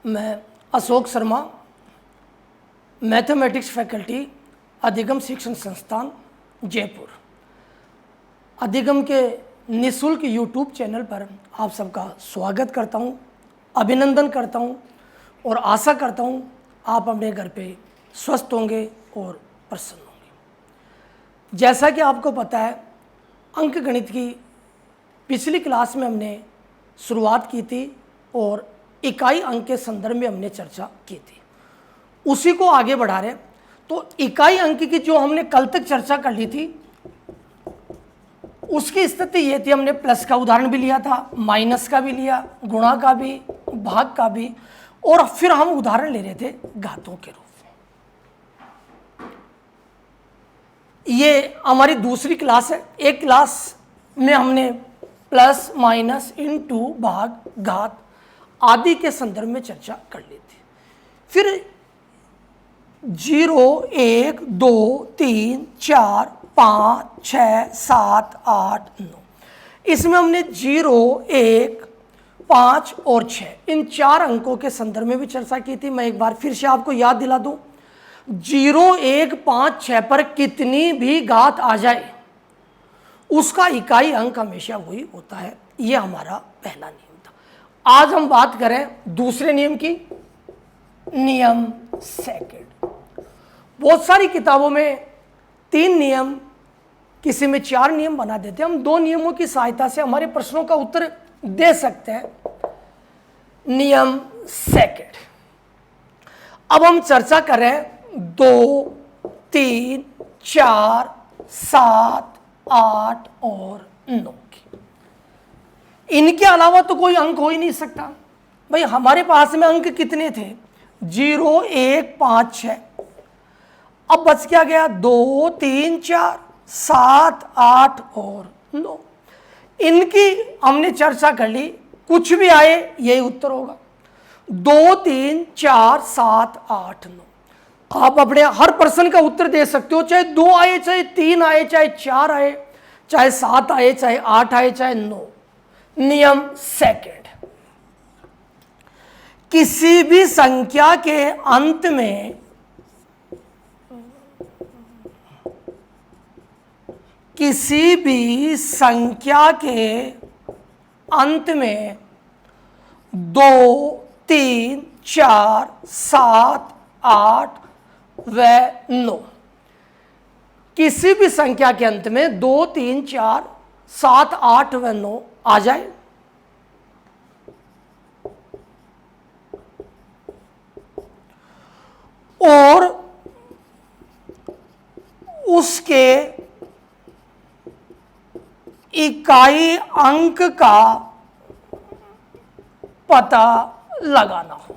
मैं Ashok Sharma, mathematics faculty, अधिगम शिक्षण संस्थान जयपुर। अधिगम के निःशुल्क यूट्यूब चैनल पर आप सबका स्वागत करता हूं, अभिनंदन करता हूं और आशा करता हूं आप अपने घर पे स्वस्थ होंगे और प्रसन्न होंगे। जैसा कि आपको पता है, अंक गणित की पिछली क्लास में हमने शुरुआत की थी और इकाई अंक के संदर्भ में हमने चर्चा की थी, उसी को आगे बढ़ा रहे। तो इकाई अंक की जो हमने कल तक चर्चा कर ली थी, उसकी स्थिति ये थी, हमने प्लस का उदाहरण भी लिया था, माइनस का भी लिया, गुणा का भी, भाग का भी, और फिर हम उदाहरण ले रहे थे घातों के रूप में। ये हमारी दूसरी क्लास है। एक क्लास में हमने प्लस, माइनस, इनटू, भाग, घात आदि के संदर्भ में चर्चा कर ली थी। फिर 0, 1, 2, 3, 4, 5, 6, 7, 8, 9, इसमें हमने 0, 1, 5 और 6 इन 4 अंकों के संदर्भ में भी चर्चा की थी। मैं एक बार फिर से आपको याद दिला दूं, 0, 1, 5, 6 पर कितनी भी घात आ जाए उसका इकाई अंक हमेशा वही होता है। यह हमारा पहला नियम था। आज हम बात करें दूसरे नियम की, नियम सेकंड। बहुत सारी किताबों में 3 नियम, किसी में 4 नियम बना देते हैं। हम 2 नियमों की सहायता से हमारे प्रश्नों का उत्तर दे सकते हैं। नियम सेकंड। अब हम चर्चा करें 2, 3, 4, 7, 8 और 9 की। इनके अलावा तो कोई अंक हो ही नहीं सकता। भाई हमारे पास में अंक कितने थे? 0, 1, 5, 6। अब बच क्या गया? 2, 3, 4, 7, 8 और 9। इनकी हमने चर्चा कर ली, कुछ भी आए यही उत्तर होगा। 2, 3, 4, 7, 8, 9। आप अपने हर प्रश्न का उत्तर दे सकते हो, चाहे 2 आए, चाहे 3 आए, चाहे 4 आए, चाहे 7 आए, चाहे 8 आए, चाहे 9। नियम सेकंड, किसी भी संख्या के अंत में किसी भी संख्या के अंत में 2, 3, 4, 7, 8 व 9, किसी भी संख्या के अंत में 2, 3, 4, 7, 8 व 9 आ जाए और उसके इकाई अंक का पता लगाना हो।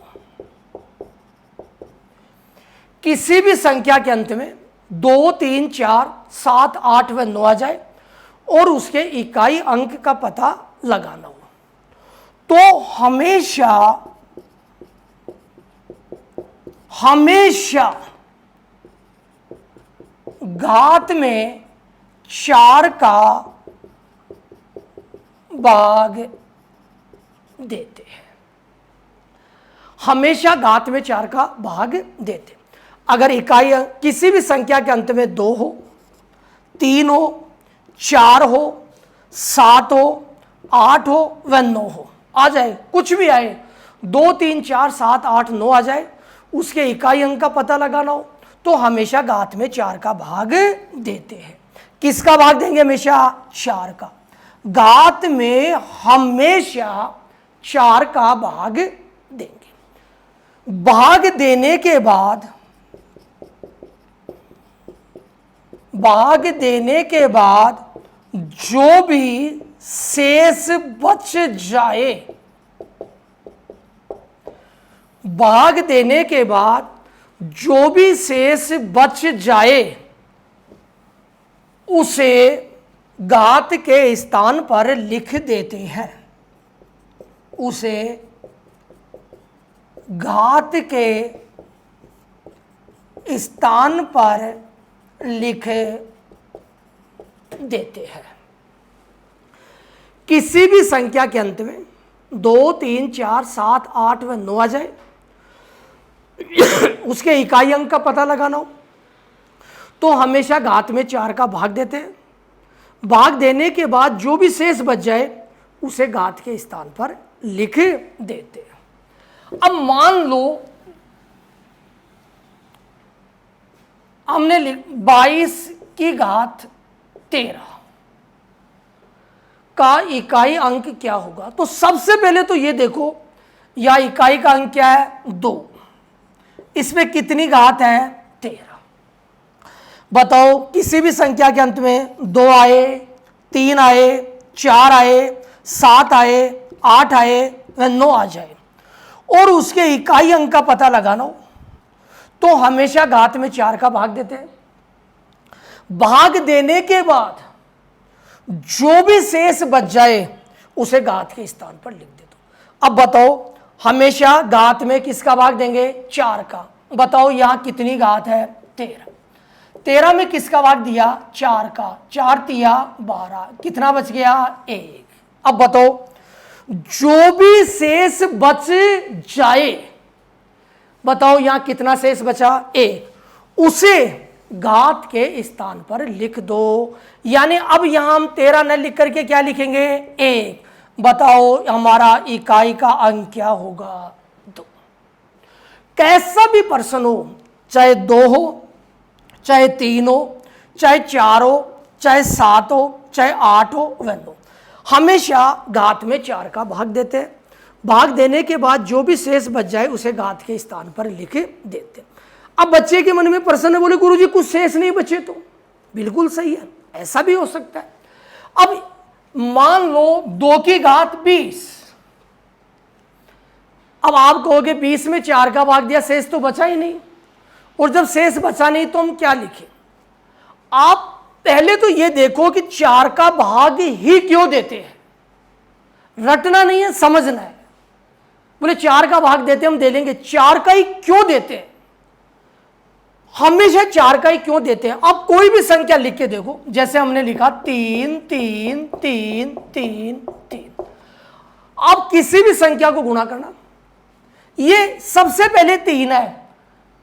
किसी भी संख्या के अंत में 2, 3, 4, 7, 8 व 9 आ जाए और उसके इकाई अंक का पता लगाना हो, तो हमेशा घात में 4 का भाग देते हैं। हमेशा घात में 4 का भाग देते। अगर इकाई किसी भी संख्या के अंत में 2 हो, 3 हो, 4 हो, 7 हो, 8 हो व 9 हो, आ जाए, कुछ भी आए, 2, 3, 4, 7, 8, 9 आ जाए, उसके इकाई अंक का पता लगाना हो, तो हमेशा घात में 4 का भाग देते हैं। किसका भाग देंगे? हमेशा 4 का। घात में हमेशा 4 का भाग देंगे। भाग देने के बाद जो भी शेष बच जाए, भाग देने के बाद जो भी शेष बच जाए उसे घात के स्थान पर लिख देते हैं। उसे घात के स्थान पर लिख देते हैं। किसी भी संख्या के अंत में 2, 3, 4, 7, 8 व 9 आ जाए उसके इकाई अंक का पता लगाना हो तो हमेशा घात में 4 का भाग देते हैं। भाग देने के बाद जो भी शेष बच जाए उसे घात के स्थान पर लिख देते हैं। अब मान लो हमने 22 की घात 13 का इकाई अंक क्या होगा। तो सबसे पहले तो ये देखो, या इकाई का अंक क्या है 2, इसमें कितनी घात है 13। बताओ किसी भी संख्या के अंत में 2 आए, 3 आए, 4 आए, 7 आए, 8 आए, 9 आ जाए और उसके इकाई अंक का पता लगाना हो तो हमेशा घात में 4 का भाग देते हैं। भाग देने के बाद जो भी शेष बच जाए उसे घात के स्थान पर लिख दे दो। अब बताओ हमेशा घात में किसका भाग देंगे 4 का। बताओ यहां कितनी घात है 13। 13 में किसका भाग दिया 4 का, 4 तिया 12, कितना बच गया 1। अब बताओ जो भी शेष बच जाए, बताओ यहां कितना शेष बचा 1, उसे घात के स्थान पर लिख दो। यानी अब यहां हम 13 न लिख करके क्या लिखेंगे 1। बताओ हमारा इकाई का अंक क्या होगा 2। कैसा भी प्रश्न हो, चाहे 2 हो, चाहे 3 हो, चाहे 4 हो, चाहे 7 हो, चाहे 8 हो, वह 9, हमेशा घात में 4 का भाग देते हैं। भाग देने के बाद जो भी शेष बच जाए उसे घात के स्थान पर लिख देते हैं। अब बच्चे के मन में प्रश्न है, बोले गुरुजी कुछ शेष नहीं बचे तो। बिल्कुल सही है, ऐसा भी हो सकता है। अब मान लो 2 की घात 20। अब आप कहोगे 20 में 4 का भाग दिया, शेष तो बचा ही नहीं। और जब शेष बचा नहीं तो हम क्या लिखें। आप पहले तो ये देखो कि 4 का भाग ही क्यों देते हैं, रटना नहीं है, समझना है। बोले 4 का भाग देते हम दे लेंगे, 4 का ही क्यों देते हैं, हमेशा 4 का ही क्यों देते हैं। अब कोई भी संख्या लिख के देखो, जैसे हमने लिखा 3 3 3 3 3। अब किसी भी संख्या को गुणा करना, ये सबसे पहले 3 है।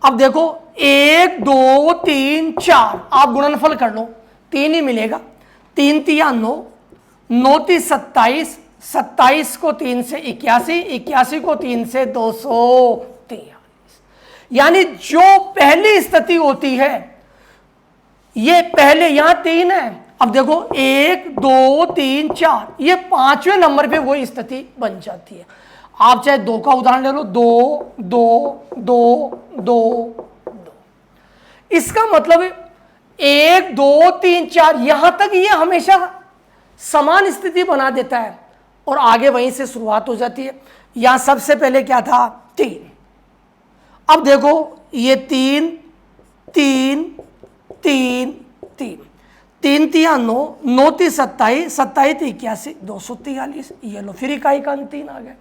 अब देखो 1 2 3 4, आप गुणनफल कर लो 3 ही मिलेगा। 3 तिया 9, 9 ती 27, 27 को 3 से 81, 81 को 3 से 243। यानी जो पहली स्थिति होती है, ये पहले यहां 3 है। अब देखो 1 2 3 4, ये 5वें नंबर पे वो स्थिति बन जाती है। आप चाहे 2 का उदाहरण ले लो, 2 2 2 2 2। इसका मतलब 1 2 3 4 यहां तक ये हमेशा समान स्थिति बना देता है और आगे वहीं से शुरुआत हो जाती है। यहां सबसे पहले क्या था 3। अब देखो ये 3 3 3 3, 3 तिया 9, 9 ती 27, 27 ती 81, 243। ये लो फिर इकाई का अंक 3 आ गया।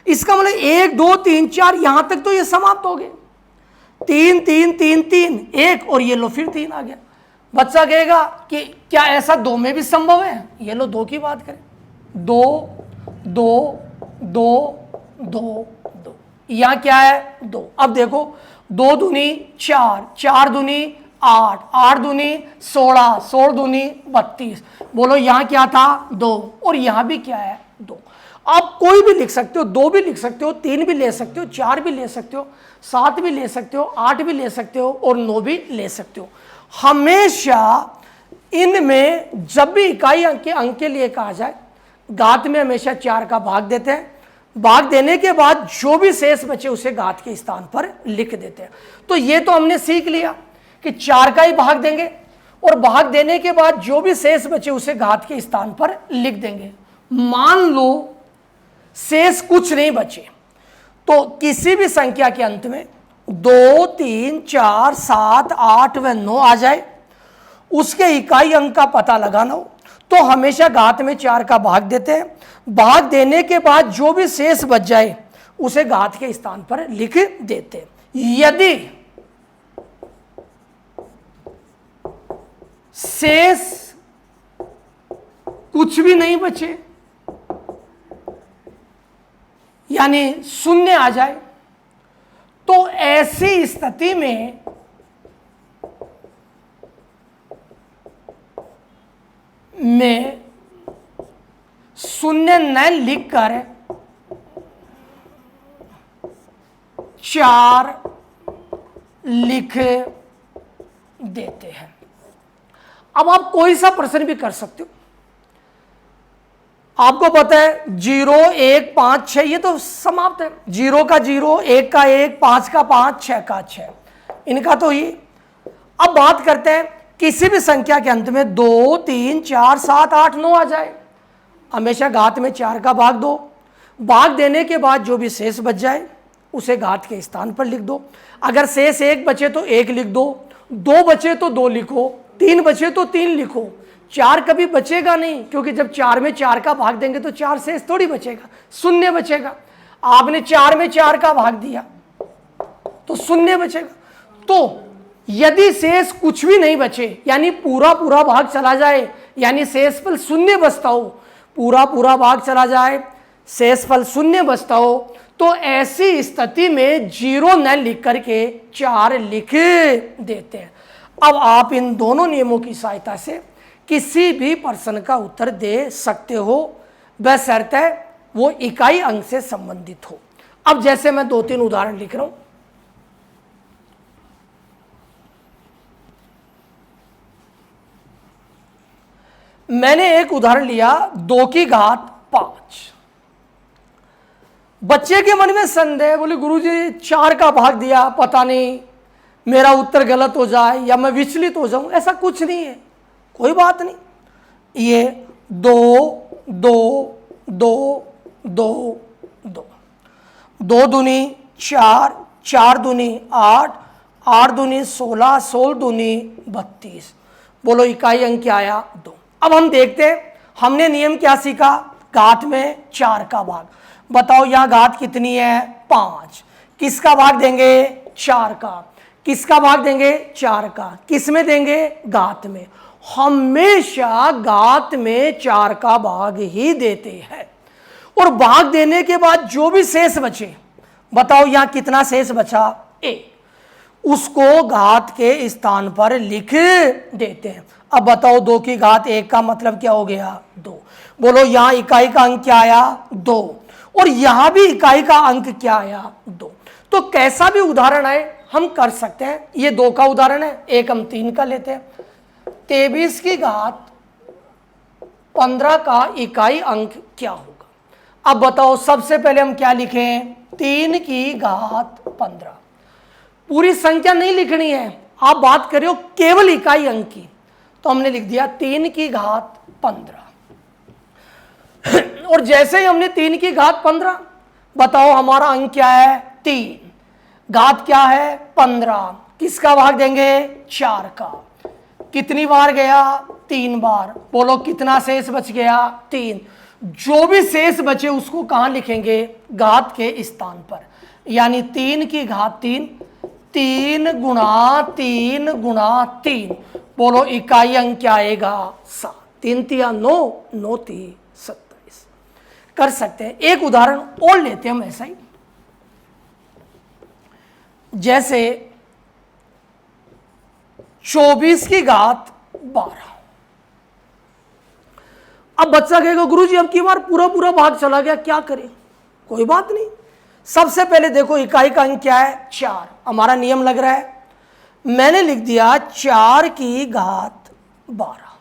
इसका मतलब 1 2 3 4 यहां तक तो ये समाप्त हो गए। 3 3 3 3 1 और ये लो फिर 3 आ गया। बच्चा कहेगा कि क्या ऐसा 2 में भी संभव है। ये लो 2 की बात करें, 2 2 2 2 2, यहां क्या है 2। अब देखो 2 दूनी 4, 4 दूनी 8, 8 दूनी 16, 16 दूनी 32। बोलो यहां क्या था 2 और यहां भी क्या है 2। आप कोई भी लिख सकते हो, 2 भी लिख सकते हो, 3 भी ले सकते हो, 4 भी ले सकते हो, 7 भी ले सकते हो, 8 भी ले सकते हो और 9 भी ले सकते हो। हमेशा इनमें जब भी इकाई अंक के लिए कहा जाए, घात में हमेशा 4 का भाग देते हैं। भाग देने के बाद जो भी शेष बचे उसे घात के स्थान पर लिख देते हैं। तो ये तो हमने सीख लिया कि 4 का ही भाग देंगे और भाग देने के बाद जो भी शेष बचे उसे घात के स्थान पर लिख देंगे। मान लो शेष कुछ नहीं बचे तो किसी भी संख्या के अंत में 2 3 4 7 8 व 9 आ जाए, उसके इकाई अंक का पता लगाना हो तो हमेशा घात में 4 का भाग देते हैं। भाग देने के बाद जो भी शेष बच जाए उसे घात के स्थान पर लिख देते हैं। यदि शेष कुछ भी नहीं बचे यानी शून्य आ जाए तो ऐसी स्थिति में शून्य न लिखकर 4 लिख देते हैं। अब आप कोई सा प्रश्न भी कर सकते हो। आपको पता है 0, 1, 5, 6 ये तो समाप्त है। 0 का 0, 1 का 1, 5 का 5, 6 का 6, इनका तो ये। अब बात करते हैं किसी भी संख्या के अंत में 2, 3, 4, 7, 8, 9 आ जाए, हमेशा घात में 4 का भाग दो। भाग देने के बाद जो भी शेष बच जाए उसे घात के स्थान पर लिख दो। अगर शेष 1 बचे तो 1 लिख दो, 2 बचे तो 2 लिखो, 3 बचे तो 3 लिखो। 4 कभी बचेगा नहीं, क्योंकि जब 4 में 4 का भाग देंगे तो 4 शेष थोड़ी बचेगा, शून्य बचेगा। आपने 4 में 4 का भाग दिया तो शून्य बचेगा। तो यदि शेष कुछ भी नहीं बचे, यानी पूरा भाग चला जाए, यानी शेषफल शून्य बचता हो, पूरा भाग चला जाए, शेषफल शून्य बचता हो, तो ऐसी स्थिति में 0 न लिख करके 4 लिख देते हैं। अब आप इन दोनों नियमों की सहायता से किसी भी प्रश्न का उत्तर दे सकते हो, बशर्ते वो इकाई अंक से संबंधित हो। अब जैसे मैं 2-3 उदाहरण लिख रहा हूं। मैंने एक उदाहरण लिया 2 की घात 5। बच्चे के मन में संदेह, बोले गुरुजी 4 का भाग दिया, पता नहीं मेरा उत्तर गलत हो जाए या मैं विचलित हो जाऊं। ऐसा कुछ नहीं है, कोई बात नहीं। ये 2, 2, 2, 2, 2, 2 दूनी 4, 4 दूनी 8, 8 दूनी 16, 16 दूनी 32। बोलो इकाई अंक क्या आया? 2। अब हम देखते हैं, हमने नियम क्या सीखा? घात में 4 का भाग। बताओ यहां घात कितनी है? 5। किसका भाग देंगे? 4 का। किसका भाग देंगे? 4 का। किस में देंगे? घात में। हमेशा घात में 4 का भाग ही देते हैं। और भाग देने के बाद जो भी शेष बचे, बताओ यहां कितना शेष बचा? 1, उसको घात के स्थान पर लिख देते हैं। अब बताओ 2 की घात 1 का मतलब क्या हो गया? 2। बोलो यहां इकाई का अंक क्या आया? 2। और यहां भी इकाई का अंक क्या आया? 2। तो कैसा भी उदाहरण आए हम कर सकते हैं। ये 2 का उदाहरण है, एक हम 3 का लेते हैं। 23 की घात 15 का इकाई अंक क्या होगा? अब बताओ सबसे पहले हम क्या लिखें? 3 की घात 15। पूरी संख्या नहीं लिखनी है, आप बात कर रहे हो केवल इकाई अंक की, तो हमने लिख दिया 3 की घात 15। और जैसे ही हमने 3 की घात 15, बताओ हमारा अंक क्या है? 3। घात क्या है? 15। किसका भाग देंगे? 4 का। कितनी बार गया? 3 बार। बोलो कितना शेष बच गया? 3। जो भी शेष बचे उसको कहां लिखेंगे? घात के स्थान पर। यानी 3 की घात 3, 3 गुणा 3 गुणा 3। बोलो इकाई अंक क्या आएगा? 7। 3 तिया 9, 9 ती 27। कर सकते हैं। एक उदाहरण और लेते हैं हम ऐसा ही। जैसे 24 की घात 12। अब बच्चा कहेगा गुरुजी अब की बार पूरा भाग चला गया, क्या करें? कोई बात नहीं। सबसे पहले देखो इकाई का अंक क्या है? 4। हमारा नियम लग रहा है, मैंने लिख दिया 4 की घात 12।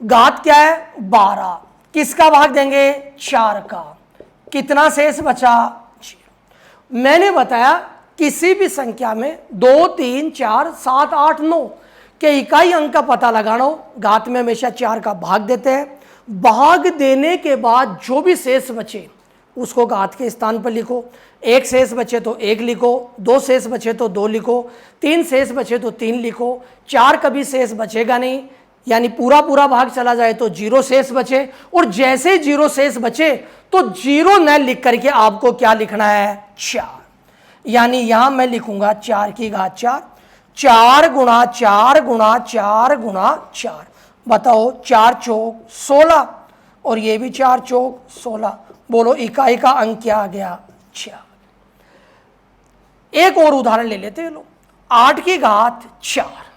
घात क्या है? 12। किसका भाग देंगे? 4 का। कितना शेष बचा? 0। मैंने बताया किसी भी संख्या में 2, 3, 4, 7, 8, 9 के इकाई अंक का पता लगाना हो, घात में हमेशा 4 का भाग देते हैं। भाग देने के बाद जो भी शेष बचे उसको घात के स्थान पर लिखो। 1 शेष बचे तो 1 लिखो, 2 शेष बचे तो 2 लिखो, 3 शेष बचे तो 3 लिखो, 4 कभी शेष बचेगा नहीं, यानी पूरा भाग चला जाए तो 0 शेष बचे। और जैसे 0 शेष बचे तो 0 न लिख करके आपको क्या लिखना है? 4। यानी यहां मैं लिखूंगा 4 की घात 4, 4 गुणा 4 गुणा 4 गुणा 4। बताओ 4 चौक 16 और ये भी 4 चौक 16। बोलो इकाई का अंक क्या आ गया? 4। एक और उदाहरण ले लेते हैं। लो 8 की घात 4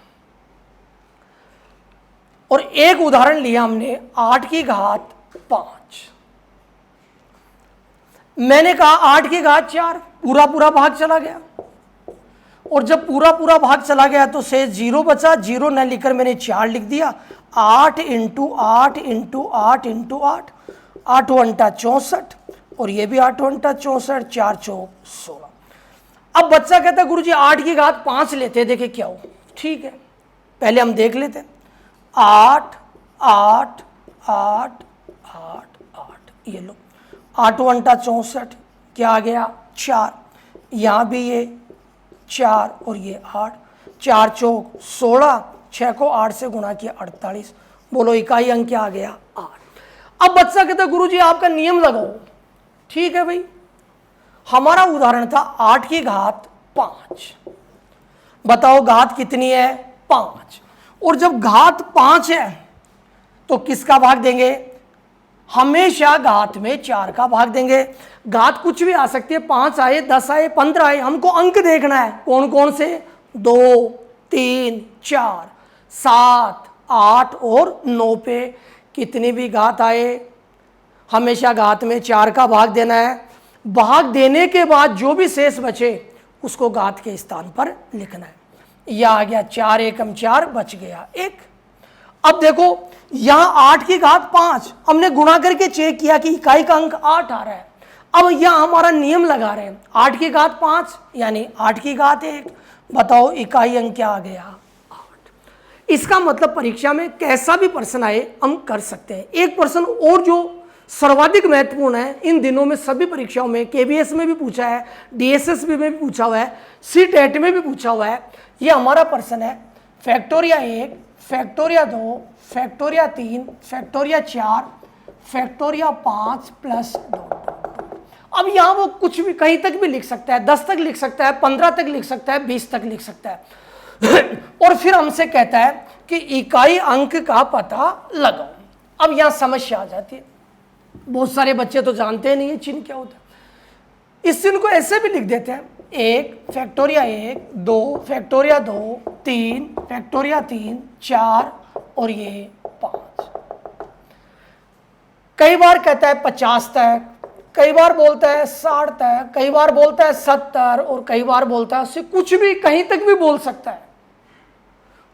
और एक उदाहरण लिया हमने 8 की घात 5। मैंने कहा 8 की घात 4 पूरा पूरा भाग चला गया, और जब पूरा पूरा भाग चला गया तो शेष 0 बचा। 0 न लिखकर मैंने 4 लिख दिया। 8 इंटू 8 इंटू 8 इंटू 8, 8 अंटा 64 और ये भी 8 अंटा 64, 4 चौक 16। अब बच्चा कहता है गुरुजी 8 की घात 5 लेते हैं, देखे क्या हो। ठीक है, पहले हम देख लेते हैं। 8 8 8 8 8, ये लो 8 अंटा 64, क्या आ गया 4। यहाँ भी ये 4 और ये 8, 4 चौक 16, 6 को 8 से गुणा किया 48। बोलो इकाई अंक क्या आ गया 8। अब बच्चा कहता है गुरुजी आपका नियम लगाओ। ठीक है भाई, हमारा उदाहरण था 8 की घात 5। बताओ घात कितनी है 5, और जब घात 5 है तो किसका भाग देंगे, हमेशा घात में 4 का भाग देंगे। घात कुछ भी आ सकती है, 5 आए 10 आए 15 आए, हमको अंक देखना है कौन कौन से, 2 3 4 7 8 और 9 पे कितनी भी घात आए हमेशा घात में 4 का भाग देना है। भाग देने के बाद जो भी शेष बचे उसको घात के स्थान पर लिखना है। यह आ गया 4 एकम 4, बच गया 1। अब देखो यहां 8 की घात 5 हमने गुणा करके चेक किया कि इकाई का अंक 8 आ रहा है। अब यहां हमारा नियम लगा रहे हैं 8 की घात 5 यानी 8 की घात 1। बताओ इकाई अंक क्या आ गया 8। इसका मतलब परीक्षा में कैसा भी प्रश्न आए हम कर सकते हैं। एक प्रश्न और जो सर्वाधिक महत्वपूर्ण है इन दिनों में सभी परीक्षाओं में, केबीएस में भी पूछा है, डीएसएसबी में भी पूछा हुआ है, सीटेट में भी पूछा हुआ है, ये हमारा प्रश्न है फैक्टोरिया 1 फैक्टोरिया 2 फैक्टोरिया 3 फैक्टोरिया 4 फैक्टोरिया 5 प्लस डॉट। अब यहाँ वो कुछ भी कहीं तक भी लिख सकता है, 10 तक लिख सकता है, 15 तक लिख सकता है, 20 तक लिख सकता है और फिर हमसे कहता है कि इकाई अंक का पता लगाओ। अब यहाँ समस्या आ जाती है, बहुत सारे बच्चे तो जानते नहीं है चिन्ह क्या होता है। इस चिन्ह को ऐसे भी लिख देते हैं 1 फैक्टोरिया 1 2 फैक्टोरिया 2 3 फैक्टोरिया 3 4 और ये 5। कई बार कहता है 50 तक, कई बार बोलता है 60 तक, कई बार बोलता है 70 और कई बार बोलता है उससे कुछ भी कहीं तक भी बोल सकता है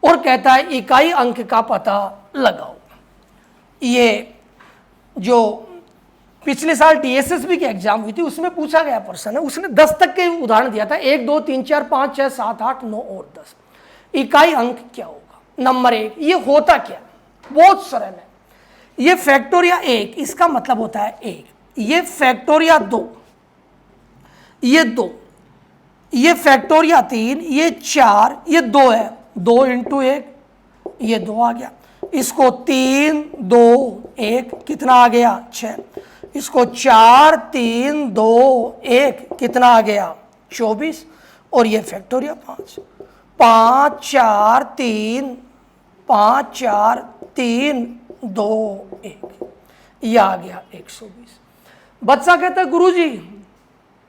और कहता है इकाई अंक का पता लगाओ। ये जो पिछले साल डीएसएसबी की एग्जाम हुई थी उसमें पूछा गया प्रश्न है, उसने 10 तक के उदाहरण दिया था 1 2 3 4 5 6 7 8 9 और 10। इकाई अंक क्या होगा। नंबर 1, ये होता क्या, बहुत सरल है। ये फैक्टोरिया 1 इसका मतलब होता है 1, ये फैक्टोरिया 2 ये 2, ये फैक्टोरिया 3 ये 4 ये 2 है, 2 इंटू 1 ये 2 आ गया। इसको 3 2 1 कितना आ गया 6, इसको 4 3 2 1 कितना आ गया 24 और ये फैक्टोरिया 5 5 4 3 5 4 3 2 1 ये आ गया 120। बच्चा कहता है गुरुजी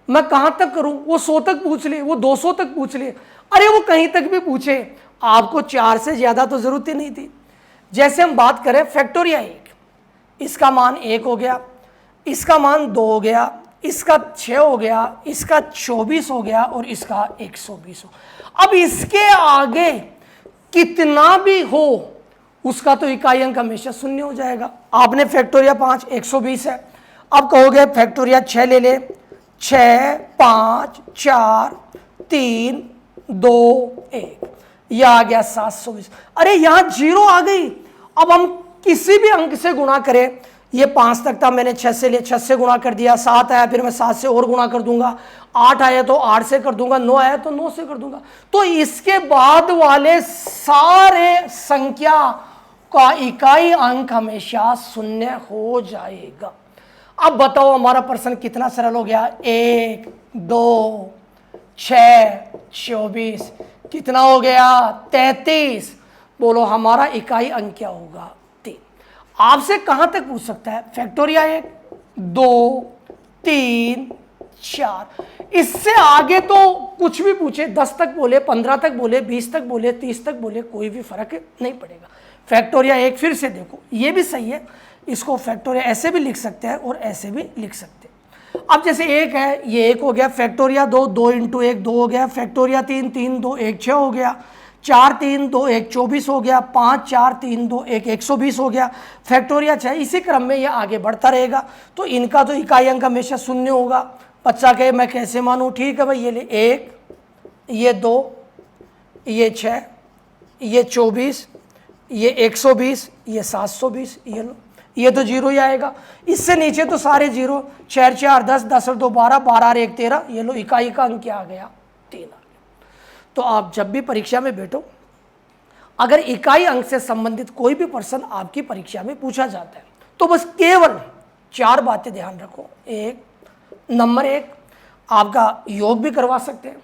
मैं कहां तक करूं, वो 100 तक पूछ ले, वो 200 तक पूछ ले, अरे वो कहीं तक भी पूछे, आपको 4 से ज्यादा तो जरूरत ही नहीं थी। जैसे हम बात करें फैक्टोरिया 1, इसका मान 1 हो गया, इसका मान 2 हो गया, इसका 6 हो गया, इसका 24 हो गया और इसका 120 हो। अब इसके आगे कितना भी हो उसका तो इकाई अंक हमेशा 0 हो जाएगा। आपने फैक्टोरिया 5 120 है, अब कहोगे फैक्टोरिया 6 ले ले, 6 5 4 3 2 1 यह आ गया 720। अरे यहाँ 0 आ गई। अब हम किसी भी अंक से गुणा करें, ये 5 तक था मैंने 6 से लिया, 6 से गुणा कर दिया, 7 आया फिर मैं 7 से और गुणा कर दूंगा, 8 आया तो 8 से कर दूंगा, 9 आया तो 9 से कर दूंगा। तो इसके बाद वाले सारे संख्या का इकाई अंक हमेशा 0 हो जाएगा। अब बताओ हमारा प्रश्न कितना सरल हो गया, 1 2 6 24 कितना हो गया 33। बोलो हमारा इकाई अंक क्या होगा 3। आपसे कहां तक पूछ सकता है, फैक्टोरिया 1 2 3 4। इससे आगे तो कुछ भी पूछे, 10 तक बोले, 15 तक बोले, 20 तक बोले, 30 तक बोले, कोई भी फर्क नहीं पड़ेगा। फैक्टोरिया 1 फिर से देखो, ये भी सही है, इसको फैक्टोरिया ऐसे भी लिख सकते हैं और ऐसे भी लिख सकते हैं। अब जैसे 1 है, ये 1 हो गया, फैक्टोरिया 2, 2 × 1 2 हो गया, फैक्टोरिया 3, 3 2 1 6 हो गया, 4 3 2 1 24 हो गया, 5 4 3 2 1 120 हो गया, फैक्टोरिया 6। इसी क्रम में ये आगे बढ़ता रहेगा। तो इनका तो इकाई अंक हमेशा 0 होगा। बच्चा कहे मैं कैसे मानूं? ठीक है भाई, ये ले 1, ये 2, ये 6, ये 24, ये 120, ये 720, ये लो, ये तो 0 ही आएगा। इससे नीचे तो सारे 0, 4 4 10, 10 और 2 12, 12 और 1 13, ये लो इकाई का अंक क्या आ गया? 3 आ गया। तो आप जब भी परीक्षा में बैठो, अगर इकाई अंक से संबंधित कोई भी प्रश्न आपकी परीक्षा में पूछा जाता है तो बस केवल 4 बातें ध्यान रखो। नंबर 1, आपका योग भी करवा सकते हैं,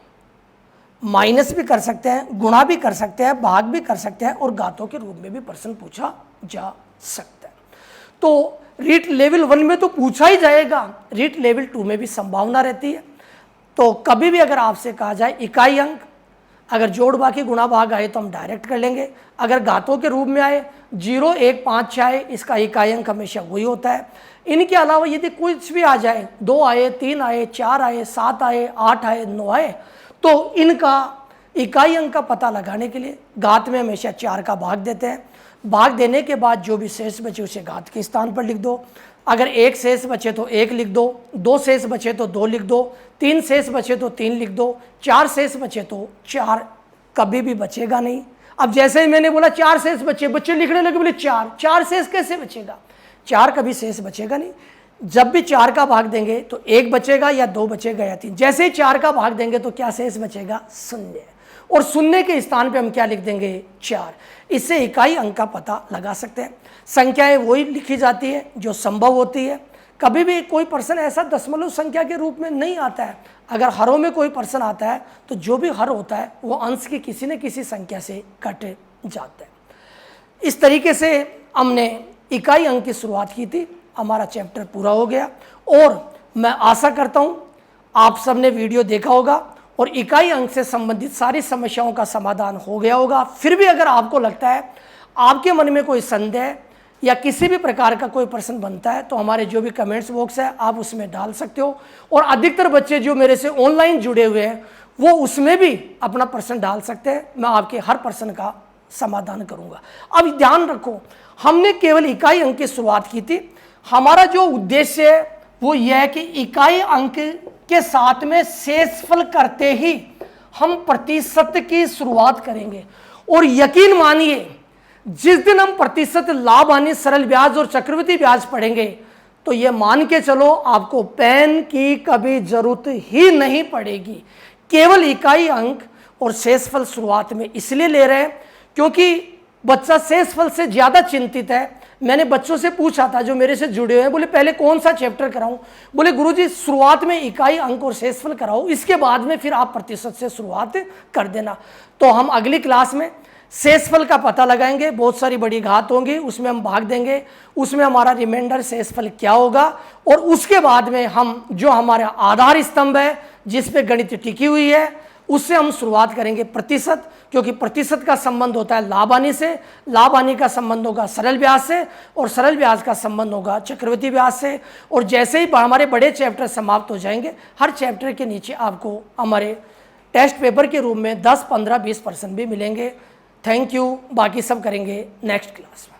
माइनस भी कर सकते हैं, गुणा भी कर सकते हैं, भाग भी कर सकते हैं और घातों के रूप में भी प्रश्न पूछा जा सकता है। तो रीट लेवल 1 में तो पूछा ही जाएगा, रीट लेवल 2 में भी संभावना रहती है। तो कभी भी अगर आपसे कहा जाए इकाई अंक, अगर जोड़ बाकी गुणा भाग आए तो हम डायरेक्ट कर लेंगे। अगर घातों के रूप में आए 0 1 5 6 आए, इसका इकाई अंक हमेशा वही होता है। इनके अलावा यदि कुछ भी आ जाए, 2 आए, 3 आए, 4 आए, 7 आए, 8 आए, 9 आए, तो इनका इकाई अंक का पता लगाने के लिए घात में हमेशा 4 का भाग देते हैं। भाग देने के बाद जो भी शेष बचे उसे घात के स्थान पर लिख दो। अगर 1 शेष बचे तो 1 लिख दो, 2 शेष बचे तो 2 लिख दो, 3 शेष बचे तो 3 लिख दो, 4 शेष बचे तो 4 कभी भी बचेगा नहीं। अब जैसे ही मैंने बोला 4 शेष बचे, बच्चे लिखने लगे, बोले 4 शेष कैसे बचेगा? 4 कभी शेष बचेगा नहीं। जब भी 4 का भाग देंगे तो 1 बचेगा या 2 बचेगा या 3। जैसे ही 4 का भाग देंगे तो क्या शेष बचेगा? 0। और 0 के स्थान पे हम क्या लिख देंगे? 4। इससे इकाई अंक का पता लगा सकते हैं। संख्याएं वही लिखी जाती है जो संभव होती है। कभी भी कोई प्रश्न ऐसा दशमलव संख्या के रूप में नहीं आता है। अगर हरों में कोई प्रश्न आता है तो जो भी हर होता है वो अंश की किसी न किसी संख्या से कट जाता है। इस तरीके से हमने इकाई अंक की शुरुआत की थी। हमारा चैप्टर पूरा हो गया और मैं आशा करता हूँ आप सबने वीडियो देखा होगा और इकाई अंक से संबंधित सारी समस्याओं का समाधान हो गया होगा। फिर भी अगर आपको लगता है, आपके मन में कोई संदेह या किसी भी प्रकार का कोई प्रश्न बनता है तो हमारे जो भी कमेंट्स बॉक्स है आप उसमें डाल सकते हो। और अधिकतर बच्चे जो मेरे से ऑनलाइन जुड़े हुए हैं वो उसमें भी अपना प्रश्न डाल सकते हैं। मैं आपके हर प्रश्न का समाधान करूंगा। अब ध्यान रखो, हमने केवल इकाई अंक की शुरुआत की थी। हमारा जो उद्देश्य है वो यह है कि इकाई अंक के साथ में शेषफल करते ही हम प्रतिशत की शुरुआत करेंगे। और यकीन मानिए, जिस दिन हम प्रतिशत, लाभ हानि, सरल ब्याज और चक्रवृद्धि ब्याज पढ़ेंगे तो ये मान के चलो आपको पेन की कभी जरूरत ही नहीं पड़ेगी। केवल इकाई अंक और शेषफल शुरुआत में इसलिए ले रहे हैं क्योंकि बच्चा शेषफल से ज्यादा चिंतित है। मैंने बच्चों से पूछा था जो मेरे से जुड़े हुए हैं, बोले पहले कौन सा चैप्टर कराऊं? बोले गुरुजी शुरुआत में इकाई अंक और शेषफल कराओ, इसके बाद में फिर आप प्रतिशत से शुरुआत कर देना। तो हम अगली क्लास में शेषफल का पता लगाएंगे। बहुत सारी बड़ी घात होंगी, उसमें हम भाग देंगे, उसमें हमारा रिमाइंडर शेषफल क्या होगा और उसके बाद में हम जो हमारा आधार स्तंभ है जिस पे गणित टिकी हुई है उससे हम शुरुआत करेंगे प्रतिशत, क्योंकि प्रतिशत का संबंध होता है लाभ हानि से, लाभ हानि का संबंध होगा सरल ब्याज से और सरल ब्याज का संबंध होगा चक्रवृद्धि ब्याज से। और जैसे ही हमारे बड़े चैप्टर समाप्त हो जाएंगे, हर चैप्टर के नीचे आपको हमारे टेस्ट पेपर के रूप में 10, 15, 20% भी मिलेंगे। Thank you. बाकी सब करेंगे नेक्स्ट क्लास में।